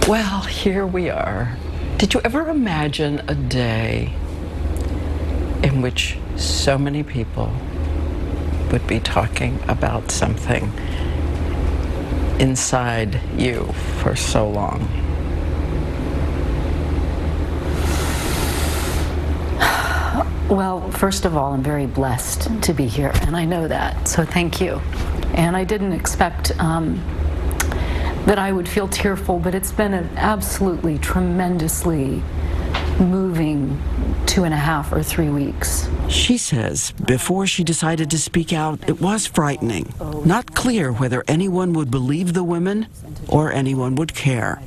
Well, here we are. Did you ever imagine a day in which so many people would be talking about something inside you for so long? Well, first of all, I'm very blessed to be here, and I know that, so thank you. And I didn't expect that I would feel tearful, but it's been an absolutely tremendously moving 2.5 or 3 weeks. She says before she decided to speak out, it was frightening. Not clear whether anyone would believe the women or anyone would care.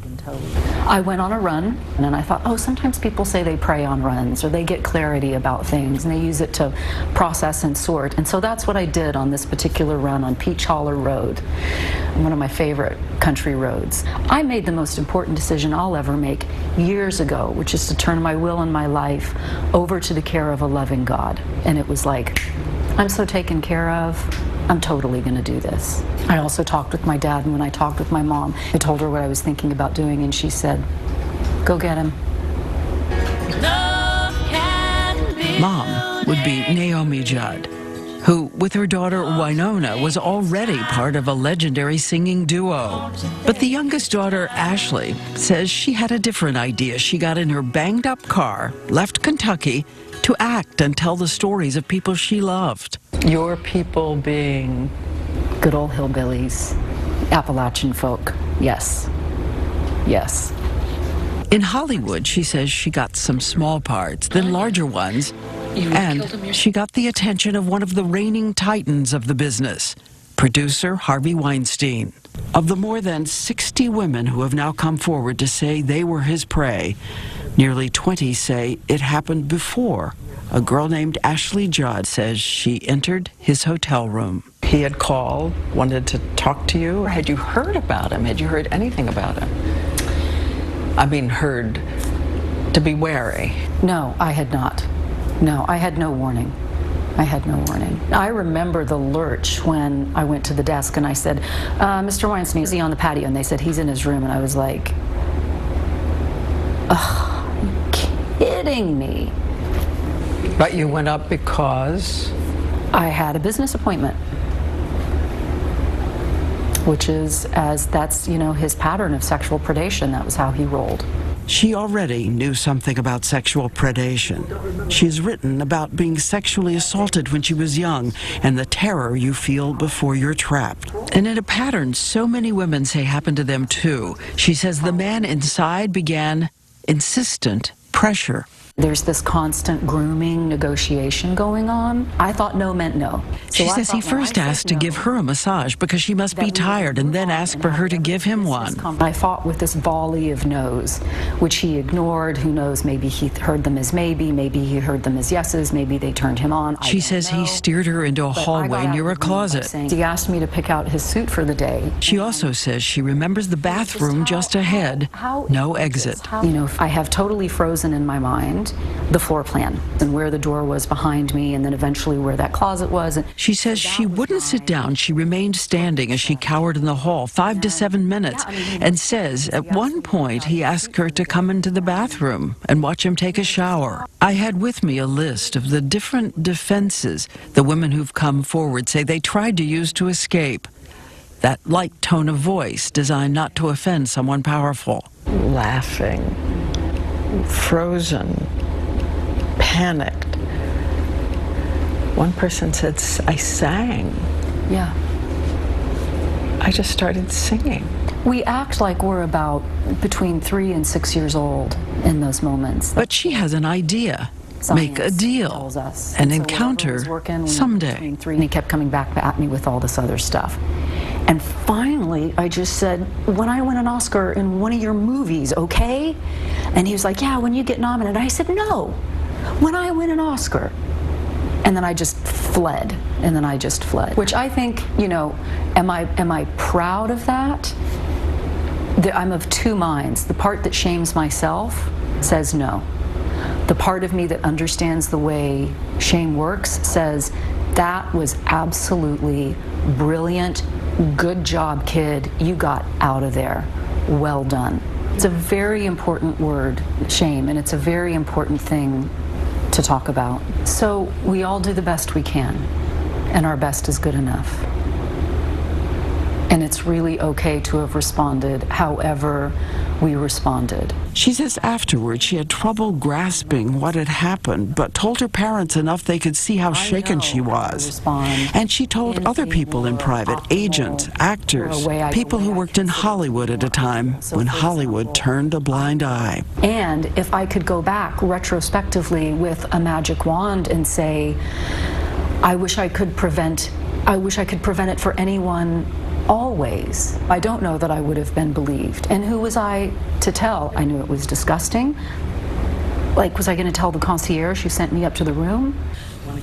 I went on a run, and I thought, oh, sometimes people say they pray on runs, or they get clarity about things, and they use it to process and sort. And so that's what I did on this particular run on Peach Holler Road, one of my favorite country roads. I made the most important decision I'll ever make years ago, which is to turn my will and my life over to the care of a loving God. And it was like, I'm so taken care of. I'm totally going to do this. I also talked with my dad, and when I talked with my mom, I told her what I was thinking about doing, and she said, go get him. Mom would be Naomi Judd, who, with her daughter Winona, was already part of a legendary singing duo. But the youngest daughter, Ashley, says she had a different idea. She got in her banged-up car, left Kentucky, to act and tell the stories of people she loved. Your people being good old hillbillies, Appalachian folk. Yes. Yes. In Hollywood, she says she got some small parts, then larger ones, and she got the attention of one of the reigning titans of the business, producer Harvey Weinstein. Of the more than 60 women who have now come forward to say they were his prey, nearly 20 say it happened before. A girl named Ashley Judd says she entered his hotel room. he had called, wanted to talk to you? Or had you heard about him? Had you heard anything about him? I mean, heard to be wary. No, I had not. No, I had no warning. I had no warning. I remember the lurch when I went to the desk and I said, Mr. Weinstein, is he on the patio? And they said, he's in his room. And I was like, are you kidding me? But you went up because? I had a business appointment, which is, that's, his pattern of sexual predation. That was how he rolled. She already knew something about sexual predation. She's written about being sexually assaulted when she was young and the terror you feel before you're trapped. And in a pattern so many women say happened to them too. She says the man inside began insistent pressure. There's this constant grooming negotiation going on. I thought no meant no. She says he first asked to give her a massage because she must be tired and then asked for her to give him one. I fought with this volley of no's, which he ignored. Who knows, maybe he heard them as maybe he heard them as yeses, maybe they turned him on. She says he steered her into a hallway near a closet. He asked me to pick out his suit for the day. She also says she remembers the bathroom just ahead, no exit. I have totally frozen in my mind the floor plan and where the door was behind me and then eventually where that closet was. She says she wouldn't sit down. She remained standing as she cowered in the hall 5 to 7 minutes and says at one point he asked her to come into the bathroom and watch him take a shower. I had with me a list of the different defenses the women who've come forward say they tried to use to escape. That light tone of voice designed not to offend someone powerful. Laughing, frozen, panicked. One person said, I sang. Yeah. I just started singing. We act like we're about between 3 and 6 years old in those moments. But she has an idea. Make a deal. An encounter someday. And he kept coming back at me with all this other stuff. And finally, I just said, when I win an Oscar in one of your movies, okay? And he was like, yeah, when you get nominated. I said, no, when I win an Oscar. And then I just fled. Which I think, am I proud of that? I'm of two minds. The part that shames myself says no. The part of me that understands the way shame works says that was absolutely brilliant. Good job, kid. You got out of there. Well done. It's a very important word, shame, and it's a very important thing to talk about. So we all do the best we can, and our best is good enough. And it's really okay to have responded however we responded. She says afterward she had trouble grasping what had happened, but told her parents enough they could see how shaken she was. And she told other people in private, agents, actors, people who worked in Hollywood at a time when Hollywood turned a blind eye. And if I could go back retrospectively with a magic wand and say, I wish I could prevent it for anyone always, I don't know that I would have been believed. And who was I to tell? I knew it was disgusting. Like, was I going to tell the concierge who sent me up to the room?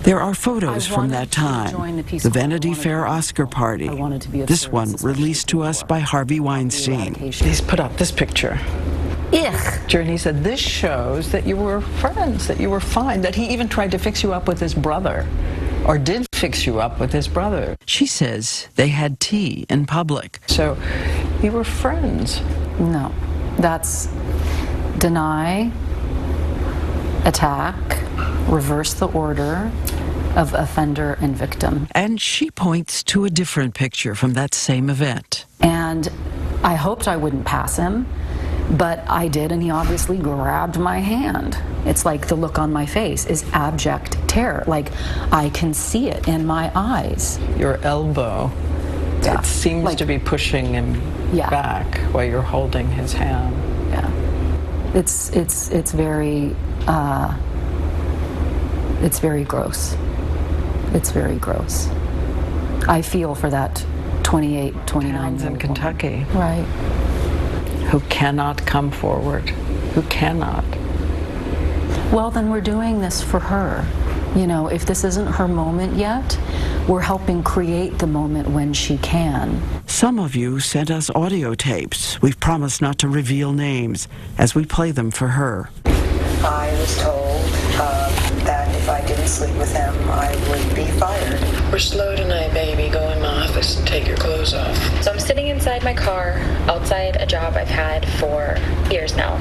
There are photos from that time, the Vanity Fair Oscar party. This one released to us by Harvey Weinstein. He's put up this picture. Ugh. Journey said, this shows that you were friends, that you were fine, that he even tried to fix you up with his brother, or did fix you up with his brother. She says they had tea in public. So you were friends. No, that's deny, attack, reverse the order of offender and victim. And she points to a different picture from that same event. And I hoped I wouldn't pass him, but I did, and he obviously grabbed my hand. It's like the look on my face is abject terror. Like, I can see it in my eyes. Your elbow, Yeah. it seems Like- to be pushing him Yeah. back while you're holding his hand. Yeah. It's very gross. It's very gross. I feel for that 28, 29 Towns in Kentucky Right. who cannot come forward, who cannot. Well, then we're doing this for her. You know, if this isn't her moment yet, we're helping create the moment when she can. Some of you sent us audio tapes. We've promised not to reveal names as we play them for her. I was told that if I didn't sleep with him, I would be fired. We're slow tonight, baby. Go in my office and take your clothes off. So I'm sitting inside my car, outside a job I've had for years now.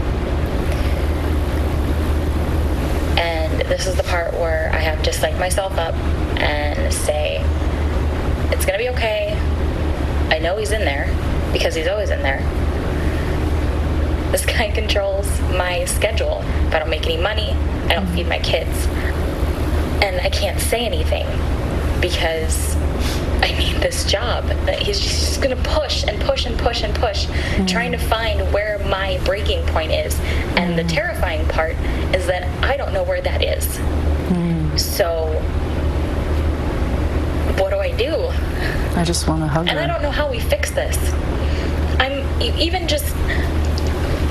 And this is the part where I have to psych myself up and say, it's gonna be okay. I know he's in there, because he's always in there. This guy controls my schedule. If I don't make any money, I don't feed my kids. And I can't say anything because I need this job. He's just gonna push and push and push and push, trying to find where my breaking point is. And the terrifying part is that I don't know where that is. So what do I do? I just want to hug And her. I don't know how we fix this.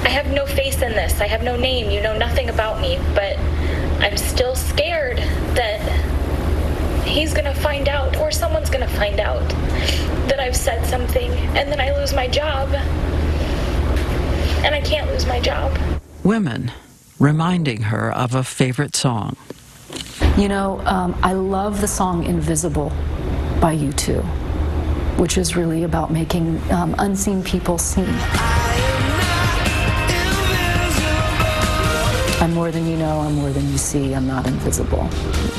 I have no face in this. I have no name. You know nothing about me, but I'm still scared that he's gonna find out, or someone's gonna find out that I've said something, and then I lose my job. And I can't lose my job. Women reminding her of a favorite song. You know, I love the song Invisible by U2, which is really about making unseen people seen. I'm more than you know, I'm more than you see, I'm not invisible.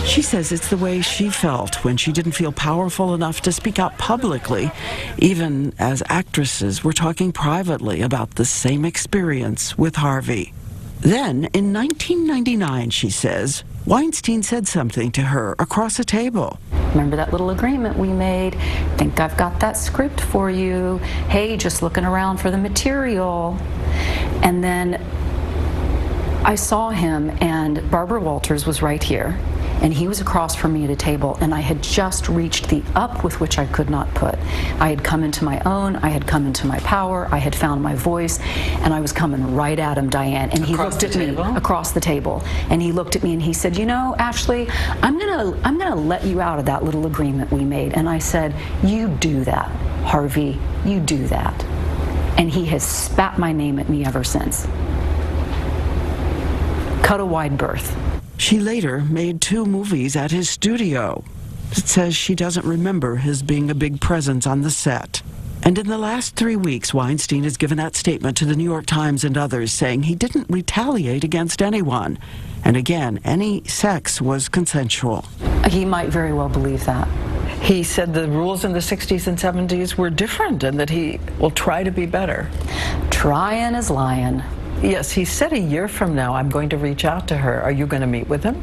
She says it's the way she felt when she didn't feel powerful enough to speak out publicly, even as actresses were talking privately about the same experience with Harvey. Then, in 1999, she says, Weinstein said something to her across a table. Remember that little agreement we made? Think I've got that script for you. Hey, just looking around for the material. And then I saw him, and Barbara Walters was right here, and he was across from me at a table, and I had just reached the up with which I could not put. I had come into my own, I had come into my power, I had found my voice, and I was coming right at him, Diane. And he looked at me across the table, and he looked at me and he said, you know, Ashley, I'm gonna let you out of that little agreement we made. And I said, you do that, Harvey, you do that. And he has spat my name at me ever since. Cut a wide berth. She later made 2 movies at his studio. It says she doesn't remember his being a big presence on the set. And in the last 3 weeks, Weinstein has given that statement to the New York Times and others, saying he didn't retaliate against anyone. And again, any sex was consensual. He might very well believe that. He said the rules in the 60s and 70s were different and that he will try to be better. Trying is lying. Yes, he said a year from now, I'm going to reach out to her. Are you going to meet with him?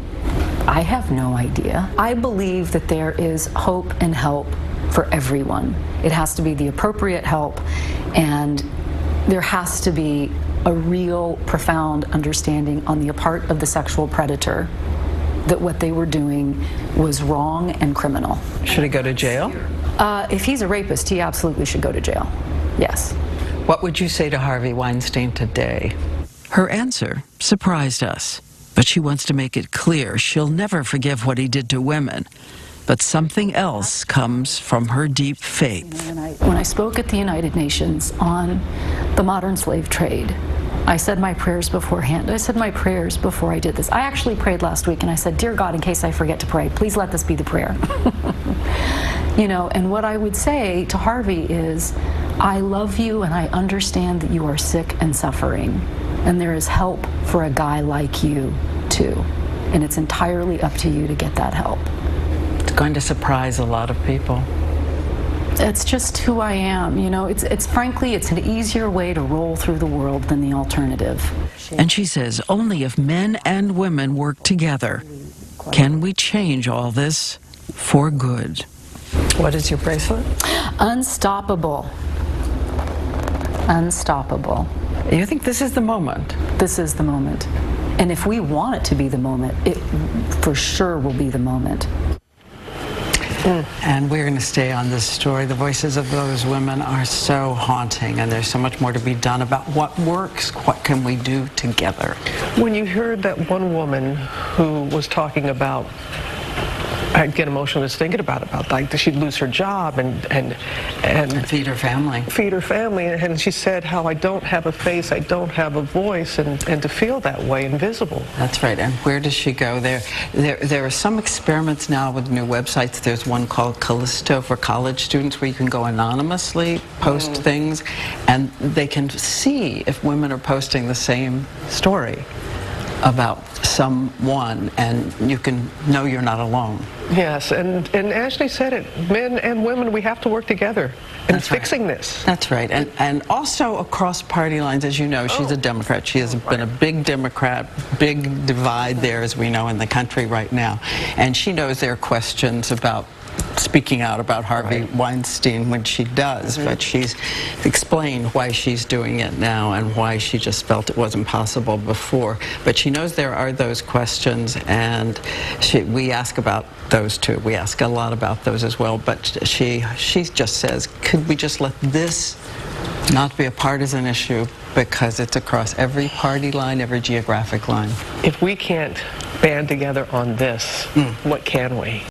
I have no idea. I believe that there is hope and help for everyone. It has to be the appropriate help, and there has to be a real profound understanding on the part of the sexual predator that what they were doing was wrong and criminal. Should he go to jail? If he's a rapist, he absolutely should go to jail. Yes. What would you say to Harvey Weinstein today? Her answer surprised us, but she wants to make it clear she'll never forgive what he did to women. But something else comes from her deep faith. When I spoke at the United Nations on the modern slave trade, I said my prayers beforehand. I said my prayers before I did this. I actually prayed last week, and I said, "Dear God, in case I forget to pray, please let this be the prayer." You know, and what I would say to Harvey is, I love you and I understand that you are sick and suffering, and there is help for a guy like you too, and it's entirely up to you to get that help. It's going to surprise a lot of people. It's just who I am, you know. It's frankly, it's an easier way to roll through the world than the alternative. And she says only if men and women work together can we change all this for good. What is your bracelet? Unstoppable. Unstoppable. You think this is the moment? This is the moment. And if we want it to be the moment, it for sure will be the moment. And we're going to stay on this story. The voices of those women are so haunting, and there's so much more to be done about what works, what can we do together. When you heard that one woman who was talking about, I'd get emotional just thinking about like that she'd lose her job and feed her family. Feed her family, and she said how I don't have a face, I don't have a voice, and to feel that way, invisible. That's right. And where does she go? There are some experiments now with new websites. There's one called Callisto for college students where you can go anonymously, post things, and they can see if women are posting the same story about someone, and you can know you're not alone. Yes, and Ashley said it, men and women, we have to work together in fixing this. That's right, and also across party lines, as you know, she's a Democrat. She has been a big Democrat, big divide there, as we know, in the country right now. And she knows there are questions about speaking out about Harvey Weinstein when she does, but she's explained why she's doing it now and why she just felt it wasn't possible before. But she knows there are those questions, and we ask about those too. We ask a lot about those as well, but she just says, could we just let this not be a partisan issue, because it's across every party line, every geographic line. If we can't band together on this, what can we?